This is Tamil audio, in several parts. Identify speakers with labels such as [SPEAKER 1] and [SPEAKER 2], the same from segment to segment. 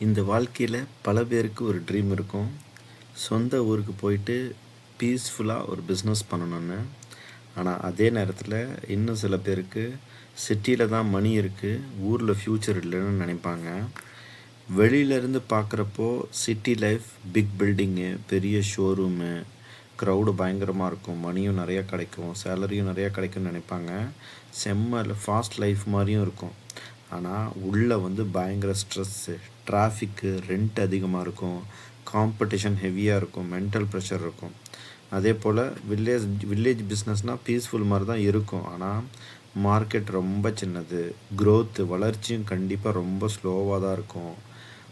[SPEAKER 1] இந்த வாழ்க்கையில் பல பேருக்கு ஒரு ட்ரீம் இருக்கும். சொந்த ஊருக்கு போயிட்டு பீஸ்ஃபுல்லாக ஒரு பிஸ்னஸ் பண்ணணுன்னு. ஆனால் அதே நேரத்தில் இன்னும் சில பேருக்கு சிட்டியில் தான் மணி இருக்குது, ஊரில் ஃப்யூச்சர் இல்லைன்னு நினைப்பாங்க. வெளியிலேருந்து பார்க்குறப்போ சிட்டி லைஃப், பிக் பில்டிங்கு, பெரிய ஷோரூமு, க்ரௌடு பயங்கரமாக இருக்கும், மணியும் நிறையா கிடைக்கும், சேலரியும் நிறையா கிடைக்கும்னு நினைப்பாங்க. செம்ம ஃபாஸ்ட் லைஃப் மாதிரியும் இருக்கும். ஆனால் உள்ளே பயங்கர ஸ்ட்ரெஸ்ஸு, டிராஃபிக்கு, ரெண்ட் அதிகமாக இருக்கும், காம்படிஷன் ஹெவியாக இருக்கும், மென்டல் ப்ரெஷர் இருக்கும். அதே போல் வில்லேஜ் பிஸ்னஸ்னால் பீஸ்ஃபுல் மாதிரி தான் இருக்கும். ஆனால் மார்க்கெட் ரொம்ப சின்னது, க்ரோத்து வளர்ச்சியும் கண்டிப்பாக ரொம்ப ஸ்லோவாக தான் இருக்கும்.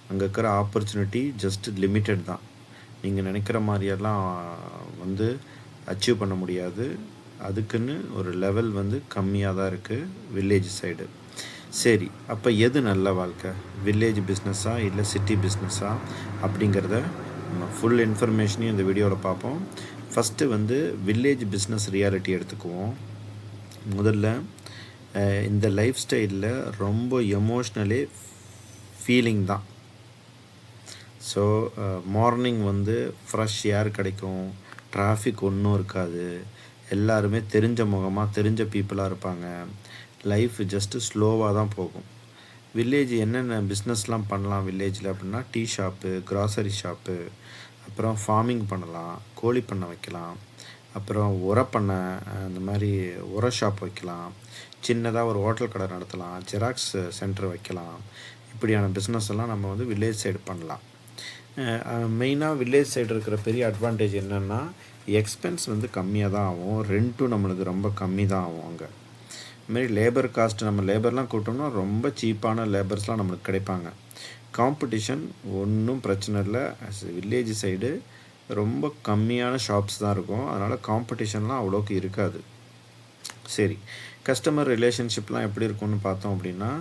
[SPEAKER 1] அங்கே இருக்கிற ஆப்பர்ச்சுனிட்டி ஜஸ்ட் லிமிட்டட் தான். நீங்கள் நினைக்கிற மாதிரியெல்லாம் அச்சீவ் பண்ண முடியாது. அதுக்குன்னு ஒரு லெவல் கம்மியாக தான் இருக்குது வில்லேஜ் சைடு. சரி, அப்போ எது நல்ல வாழ்க்கை, வில்லேஜ் பிஸ்னஸா இல்லை சிட்டி பிஸ்னஸா அப்படிங்கிறத நம்ம ஃபுல் இன்ஃபர்மேஷனையும் இந்த வீடியோவில் பார்ப்போம். ஃபஸ்ட்டு வில்லேஜ் பிஸ்னஸ் ரியாலிட்டி எடுத்துக்குவோம். முதல்ல இந்த லைஃப் ஸ்டைலில் ரொம்ப எமோஷ்னலே ஃபீலிங் தான். ஸோ மார்னிங் ஃப்ரெஷ் ஏர் கிடைக்கும், டிராஃபிக் ஒன்றும் இருக்காது, எல்லாருமே தெரிஞ்ச முகமாக தெரிஞ்ச பீப்புளாக இருப்பாங்க. லைஃப் ஜஸ்ட்டு ஸ்லோவாக தான் போகும். வில்லேஜ் என்னென்ன பிஸ்னஸ்லாம் பண்ணலாம் வில்லேஜில் அப்படின்னா, டீ ஷாப்பு, க்ராசரி ஷாப்பு, அப்புறம் ஃபார்மிங் பண்ணலாம், கோழி பண்ணை வைக்கலாம், அப்புறம் உரப்பண்ணை, அந்த மாதிரி உர ஷாப் வைக்கலாம், சின்னதாக ஒரு ஹோட்டல் கடை நடத்தலாம், ஜெராக்ஸ் சென்டர் வைக்கலாம். இப்படியான பிஸ்னஸ் எல்லாம் நம்ம வில்லேஜ் சைடு பண்ணலாம். மெயினாக வில்லேஜ் சைடு இருக்கிற பெரிய அட்வான்டேஜ் என்னென்னா, எக்ஸ்பென்ஸ் கம்மியாக தான் ஆகும், ரெண்ட்டும் நம்மளுக்கு ரொம்ப கம்மி தான் ஆகும். அங்கே இதுமாரி லேபர் காஸ்ட், நம்ம லேபர்லாம் கூட்டோம்னா ரொம்ப சீப்பான லேபர்ஸ்லாம் நம்மளுக்கு கிடைப்பாங்க. காம்படிஷன் ஒன்றும் பிரச்சனை இல்லை. வில்லேஜ் சைடு ரொம்ப கம்மியான ஷாப்ஸ் தான் இருக்கும், அதனால் காம்படிஷன்லாம் அவ்வளோக்கு இருக்காது. சரி, கஸ்டமர் ரிலேஷன்ஷிப்லாம் எப்படி இருக்கும்னு பார்த்தோம் அப்படின்னா,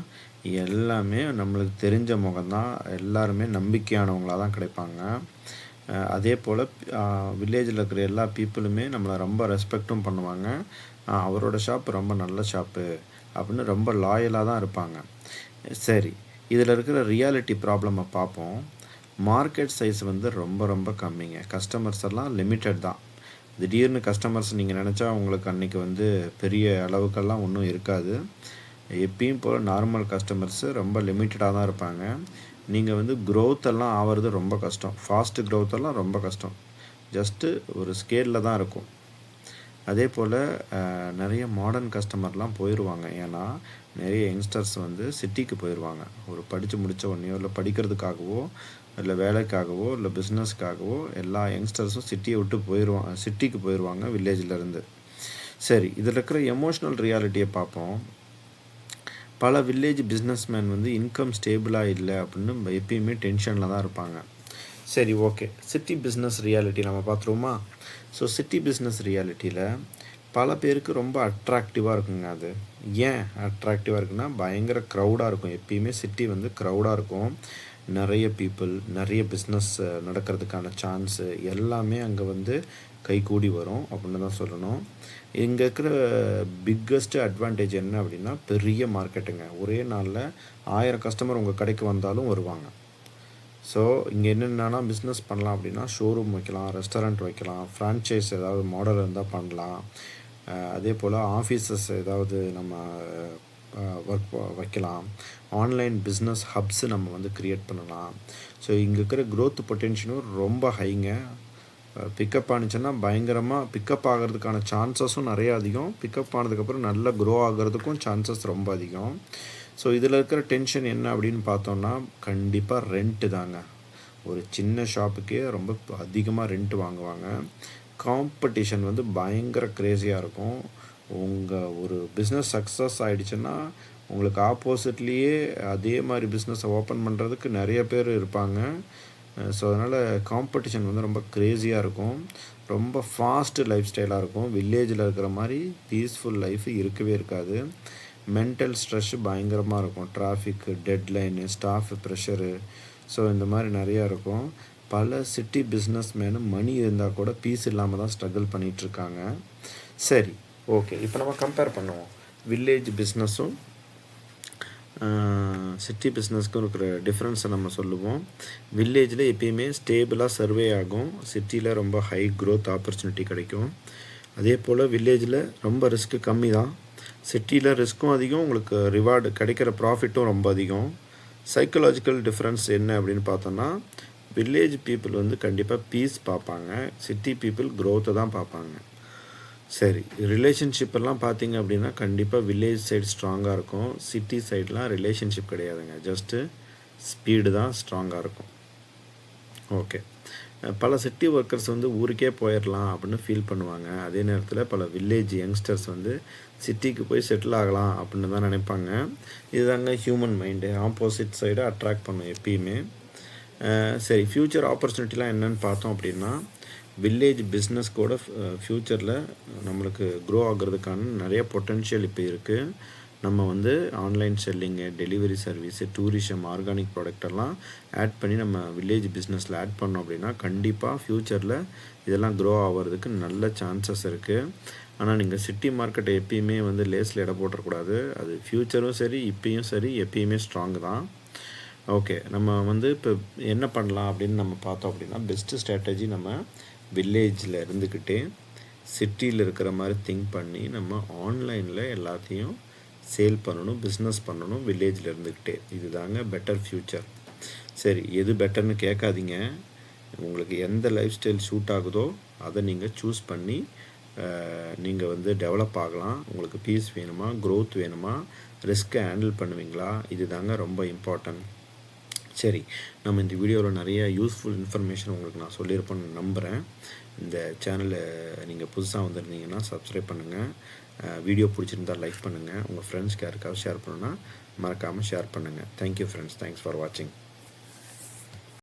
[SPEAKER 1] எல்லாமே நம்மளுக்கு தெரிஞ்ச முகம்தான், எல்லாருமே நம்பிக்கையானவங்களாக தான் கிடைப்பாங்க. அதே போல் வில்லேஜில் இருக்கிற எல்லா பீப்புளுமே நம்மளை ரொம்ப ரெஸ்பெக்டும் பண்ணுவாங்க. அவரோட ஷாப்பு ரொம்ப நல்ல ஷாப்பு அப்படின்னு ரொம்ப லாயலாக தான் இருப்பாங்க. சரி, இதில் இருக்கிற ரியாலிட்டி ப்ராப்ளமை பார்ப்போம். மார்க்கெட் சைஸ் ரொம்ப ரொம்ப கம்மிங்க. கஸ்டமர்ஸ் எல்லாம் லிமிட்டட் தான். திடீர்னு கஸ்டமர்ஸ் நீங்கள் நினச்சா உங்களுக்கு அன்றைக்கி பெரிய அளவுக்கெல்லாம் ஒன்றும் இருக்காது. எப்பயும் போல் நார்மல் கஸ்டமர்ஸு ரொம்ப லிமிட்டடாக தான் இருப்பாங்க. நீங்கள் க்ரோத் எல்லாம் ஆகிறது ரொம்ப கஷ்டம், ஃபாஸ்ட்டு க்ரோத் எல்லாம் ரொம்ப கஷ்டம், ஜஸ்ட்டு ஒரு ஸ்கேலில் தான் இருக்கும். அதே போல் நிறைய மாடர்ன் கஸ்டமர்லாம் போயிடுவாங்க. ஏன்னா நிறைய யங்ஸ்டர்ஸ் சிட்டிக்கு போயிடுவாங்க. ஒரு படித்து முடித்த உடனேயோ இல்லை படிக்கிறதுக்காகவோ இல்லை வேலைக்காகவோ இல்லை பிஸ்னஸ்க்காகவோ எல்லா யங்ஸ்டர்ஸும் சிட்டியை விட்டு சிட்டிக்கு போயிடுவாங்க வில்லேஜிலேருந்து. சரி, இதில் இருக்கிற எமோஷ்னல் ரியாலிட்டியை பார்ப்போம். பல வில்லேஜ் பிஸ்னஸ்மேன் இன்கம் ஸ்டேபிளாக இல்லை அப்படின்னு எப்பயுமே டென்ஷனில் தான் இருப்பாங்க. சரி, ஓகே, சிட்டி பிஸ்னஸ் ரியாலிட்டி நம்ம பார்த்துருவோமா? ஸோ சிட்டி பிஸ்னஸ் ரியாலிட்டியில் பல பேருக்கு ரொம்ப அட்ராக்டிவாக இருக்குங்க. அது ஏன் அட்ராக்டிவாக இருக்குன்னா, பயங்கர க்ரௌடாக இருக்கும். எப்பயுமே சிட்டி க்ரௌடாக இருக்கும், நிறைய பீப்புள், நிறைய பிஸ்னஸ் நடக்கிறதுக்கான சான்ஸு எல்லாமே அங்கே கைகூடி வரும் அப்படின்னு தான் சொல்லணும். இங்கே இருக்கிற பிக்கஸ்ட்டு அட்வான்டேஜ் என்ன அப்படின்னா, பெரிய மார்க்கெட்டுங்க. ஒரே நாளில் 1000 கஸ்டமர் உங்கள் கடைக்கு வந்தாலும் வருவாங்க. ஸோ இங்கே என்னென்னா பிஸ்னஸ் பண்ணலாம் அப்படின்னா, ஷோரூம் வைக்கலாம், ரெஸ்டாரண்ட் வைக்கலாம், ஃப்ரான்ச்சைஸ் ஏதாவது மாடல் இருந்தால் பண்ணலாம். அதே போல் ஆஃபீஸஸ் ஏதாவது நம்ம ஒர்க் வைக்கலாம், ஆன்லைன் பிஸ்னஸ் ஹப்ஸு நம்ம க்ரியேட் பண்ணலாம். ஸோ இங்கே இருக்கிற க்ரோத் பொட்டென்ஷியலும் ரொம்ப ஹைங்க. பிக்கப் ஆனிச்சுன்னா பயங்கரமாக பிக்கப் ஆகிறதுக்கான சான்சஸும் நிறைய அதிகம். பிக்கப் ஆனதுக்கப்புறம் நல்லா க்ரோ ஆகிறதுக்கும் சான்சஸ் ரொம்ப அதிகம். ஸோ இதில் இருக்கிற டென்ஷன் என்ன அப்படின்னு பார்த்தோன்னா, கண்டிப்பாக ரெண்ட்டு தாங்க. ஒரு சின்ன ஷாப்புக்கே ரொம்ப அதிகமாக ரெண்ட்டு வாங்குவாங்க. காம்படிஷன் பயங்கர க்ரேஸியாக இருக்கும். உங்கள் ஒரு பிஸ்னஸ் சக்ஸஸ் ஆகிடுச்சுன்னா உங்களுக்கு ஆப்போசிட்லேயே அதே மாதிரி பிஸ்னஸை ஓப்பன் பண்ணுறதுக்கு நிறைய பேர் இருப்பாங்க. ஸோ அதனால் காம்படிஷன் ரொம்ப க்ரேஸியாக இருக்கும், ரொம்ப ஃபாஸ்ட்டு லைஃப் ஸ்டைலாக இருக்கும். வில்லேஜில் இருக்கிற மாதிரி பீஸ்ஃபுல் லைஃப் இருக்கவே இருக்காது. மென்டல் ஸ்ட்ரெஸ்ஸு பயங்கரமாக இருக்கும், டிராஃபிக்கு, டெட்லைனு, ஸ்டாஃபு ப்ரெஷரு, ஸோ இந்த மாதிரி நிறையா இருக்கும். பல சிட்டி பிஸ்னஸ் மேனும் மணி இருந்தால் கூட பீஸ் இல்லாமல் தான் ஸ்ட்ரகிள் பண்ணிகிட்ருக்காங்க. சரி, ஓகே, இப்போ நம்ம கம்பேர் பண்ணுவோம் வில்லேஜ் பிஸ்னஸும் சிட்டி பிஸ்னஸ்க்கும் இருக்கிற டிஃப்ரென்ஸை நம்ம சொல்லுவோம். வில்லேஜில் எப்பயுமே ஸ்டேபிளாக சர்வே ஆகும், சிட்டியில் ரொம்ப ஹை க்ரோத் ஆப்பர்ச்சுனிட்டி கிடைக்கும். அதே போல் வில்லேஜில் ரொம்ப ரிஸ்க்கு கம்மி தான், சிட்டியில் ரிஸ்க்கும் அதிகம், உங்களுக்கு ரிவார்டு கிடைக்கிற ப்ராஃபிட்டும் ரொம்ப அதிகம். சைக்கலாஜிக்கல் டிஃப்ரென்ஸ் என்ன அப்படின்னு பார்த்தோன்னா, வில்லேஜ் பீப்புள் வந்து கண்டிப்பாக பீஸ் பார்ப்பாங்க, சிட்டி பீப்புள் க்ரோத்தை தான் பார்ப்பாங்க. சரி, ரிலேஷன்ஷிப்பெல்லாம் பார்த்தீங்க அப்படின்னா கண்டிப்பாக வில்லேஜ் சைடு ஸ்ட்ராங்காக இருக்கும், சிட்டி சைட்லாம் ரிலேஷன்ஷிப் கிடையாதுங்க, ஜஸ்ட்டு ஸ்பீடு தான் ஸ்ட்ராங்காக இருக்கும். ஓகே, பல சிட்டி ஒர்க்கர்ஸ் வந்து ஊருக்கே போயிடலாம் அப்படின்னு ஃபீல் பண்ணுவாங்க. அதே நேரத்தில் பல வில்லேஜ் யங்ஸ்டர்ஸ் வந்து சிட்டிக்கு போய் செட்டில் ஆகலாம் அப்படின்னு தான் நினைப்பாங்க. இதுதாங்க ஹியூமன் மைண்டு, ஆப்போசிட் சைடை அட்ராக்ட் பண்ணும் எப்பயுமே. சரி, ஃப்யூச்சர் ஆப்பர்ச்சுனிட்டிலாம் என்னென்னு பார்த்தோம் அப்படின்னா, வில்லேஜ் பிஸ்னஸ் கூட ஃப்யூச்சரில் நம்மளுக்கு க்ரோ ஆகிறதுக்கான நிறைய பொட்டென்ஷியல் இப்போ இருக்குது. நம்ம வந்து online selling, delivery service, tourism, organic ப்ராடக்டெல்லாம் ஆட் பண்ணி நம்ம வில்லேஜ் பிஸ்னஸில் ஆட் பண்ணோம் அப்படின்னா கண்டிப்பாக ஃப்யூச்சரில் இதெல்லாம் க்ரோ ஆகிறதுக்கு நல்ல சான்சஸ் இருக்குது. ஆனால் நீங்கள் சிட்டி மார்க்கெட்டை எப்பயுமே வந்து லேஸில் எடை போட்டுறக்கூடாது, அது ஃப்யூச்சரும் சரி இப்பயும் சரி எப்பயுமே ஸ்ட்ராங் தான். ஓகே, நம்ம வந்து இப்போ என்ன பண்ணலாம் அப்படின்னு நம்ம பார்த்தோம் அப்படின்னா, பெஸ்ட்டு ஸ்ட்ராட்டஜி நம்ம வில்லேஜில் இருந்துக்கிட்டே சிட்டியில் இருக்கிற மாதிரி திங்க் பண்ணி நம்ம ஆன்லைனில் எல்லாத்தையும் சேல் பண்ணணும், பிஸ்னஸ் பண்ணணும் வில்லேஜில் இருந்துக்கிட்டே. இதுதாங்க பெட்டர் ஃப்யூச்சர். சரி, எது பெட்டர்னு கேட்காதீங்க, உங்களுக்கு எந்த லைஃப் ஸ்டைல் சூட் ஆகுதோ அதை நீங்கள் சூஸ் பண்ணி நீங்கள் வந்து டெவலப் ஆகலாம். உங்களுக்கு பீஸ் வேணுமா, க்ரோத் வேணுமா, ரிஸ்க்கை ஹேண்டில் பண்ணுவீங்களா, இது தாங்க ரொம்ப இம்பார்ட்டன்ட். சரி, நம்ம இந்த வீடியோவில் நிறைய யூஸ்ஃபுல் இன்ஃபர்மேஷன் உங்களுக்கு நான் சொல்லியிருப்பேன்னு நம்புகிறேன். இந்த சேனலை நீங்கள் புதுசாக வந்திருந்தீங்கன்னா சப்ஸ்கிரைப் பண்ணுங்கள், வீடியோ பிடிச்சிருந்தால் லைக் பண்ணுங்கள், உங்கள் ஃப்ரெண்ட்ஸ்க்கு யாருக்காவது ஷேர் பண்ணணுன்னா மறக்காமல் ஷேர் பண்ணுங்கள். தேங்க்யூ ஃப்ரெண்ட்ஸ், தேங்க்ஸ் ஃபார் வாட்சிங்.